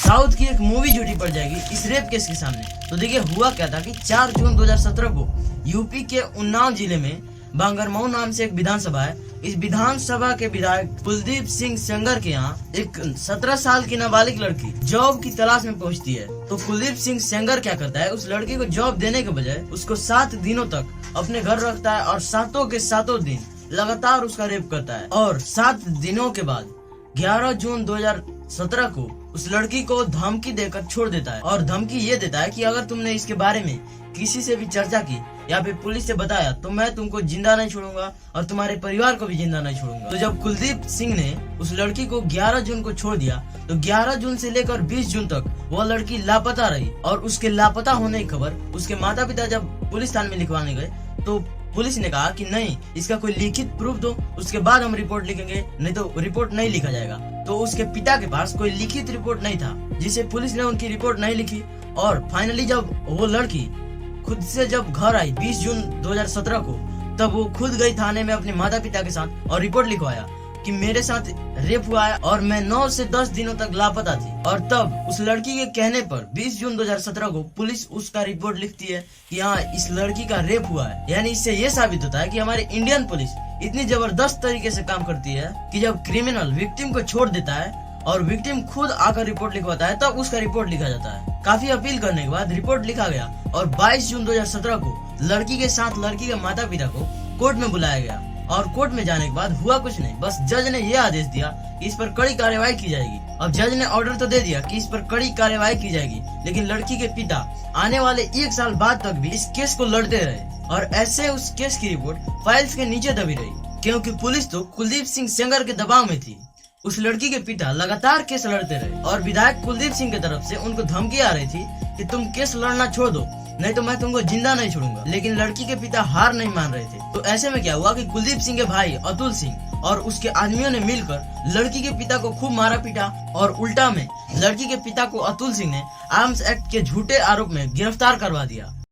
South की एक movie झूठी पड़ जाएगी इस रेप केस के सामने। तो देखिए हुआ क्या था कि 4 जून 2017 को यूपी के उन्नाव जिले में बांगरमऊ नाम से एक विधानसभा है। इस विधानसभा के विधायक कुलदीप सिंह सेंगर के यहाँ एक 17 साल की नाबालिग लड़की जॉब की तलाश में पहुंचती है। तो कुलदीप सिंह सेंगर क्या करता है, उस लड़की को जॉब देने के बजाय उसको 7 दिनों तक अपने घर रखता है और सातों के सातों दिन लगातार उसका रेप करता है। और 7 दिनों के बाद 11 जून 2017 को उस लड़की को धमकी देकर छोड़ देता है। और धमकी ये देता है कि अगर तुमने इसके बारे में किसी से भी चर्चा की या फिर पुलिस से बताया तो मैं तुमको जिंदा नहीं छोड़ूंगा और तुम्हारे परिवार को भी जिंदा नहीं छोड़ूंगा। तो जब कुलदीप सिंह ने उस लड़की को 11 जून को छोड़ दिया तो 11 जून से लेकर 20 जून तक वह लड़की लापता रही। और उसके लापता होने की खबर उसके माता पिता जब पुलिस थाने में लिखवाने गए तो पुलिस ने कहा कि नहीं, इसका कोई लिखित प्रूफ दो, उसके बाद हम रिपोर्ट लिखेंगे, नहीं तो रिपोर्ट नहीं लिखा जाएगा। तो उसके पिता के पास कोई लिखित रिपोर्ट नहीं था, जिसे पुलिस ने उनकी रिपोर्ट नहीं लिखी। और फाइनली जब वो लड़की खुद से जब घर आई 20 जून 2017 को, तब वो खुद गई थाने में अपने माता पिता के साथ और रिपोर्ट लिखवाया कि मेरे साथ रेप हुआ है और मैं 9 से 10 दिनों तक लापता थी। और तब उस लड़की के कहने पर 20 जून 2017 को पुलिस उसका रिपोर्ट लिखती है कि हाँ, इस लड़की का रेप हुआ है। यानी इससे ये साबित होता है कि हमारी इंडियन पुलिस इतनी जबरदस्त तरीके से काम करती है कि जब क्रिमिनल विक्टिम को छोड़ देता है और विक्टिम खुद आकर रिपोर्ट लिखवाता है तब उसका रिपोर्ट लिखा जाता है। काफी अपील करने के बाद रिपोर्ट लिखा गया और 22 जून 2017 को लड़की के साथ लड़की के माता पिता को कोर्ट में बुलाया गया। और कोर्ट में जाने के बाद हुआ कुछ नहीं, बस जज ने यह आदेश दिया कि इस पर कड़ी कार्यवाही की जाएगी। अब जज ने ऑर्डर तो दे दिया कि इस पर कड़ी कार्यवाही की जाएगी, लेकिन लड़की के पिता आने वाले 1 साल बाद तक भी इस केस को लड़ते रहे। और ऐसे उस केस की रिपोर्ट फाइल्स के नीचे दबी रही, क्योंकि पुलिस तो कुलदीप सिंह सेंगर के दबाव में थी। उस लड़की के पिता लगातार केस लड़ते रहे और विधायक कुलदीप सिंह की तरफ से उनको धमकी आ रही थी कि तुम केस लड़ना छोड़ दो, नहीं तो मैं तुमको जिंदा नहीं छोड़ूंगा। लेकिन लड़की के पिता हार नहीं मान रहे थे। तो ऐसे में क्या हुआ कि कुलदीप सिंह के भाई अतुल सिंह और उसके आदमियों ने मिलकर लड़की के पिता को खूब मारा पीटा। और उल्टा में लड़की के पिता को अतुल सिंह ने आर्म्स एक्ट के झूठे आरोप में गिरफ्तार करवा दिया।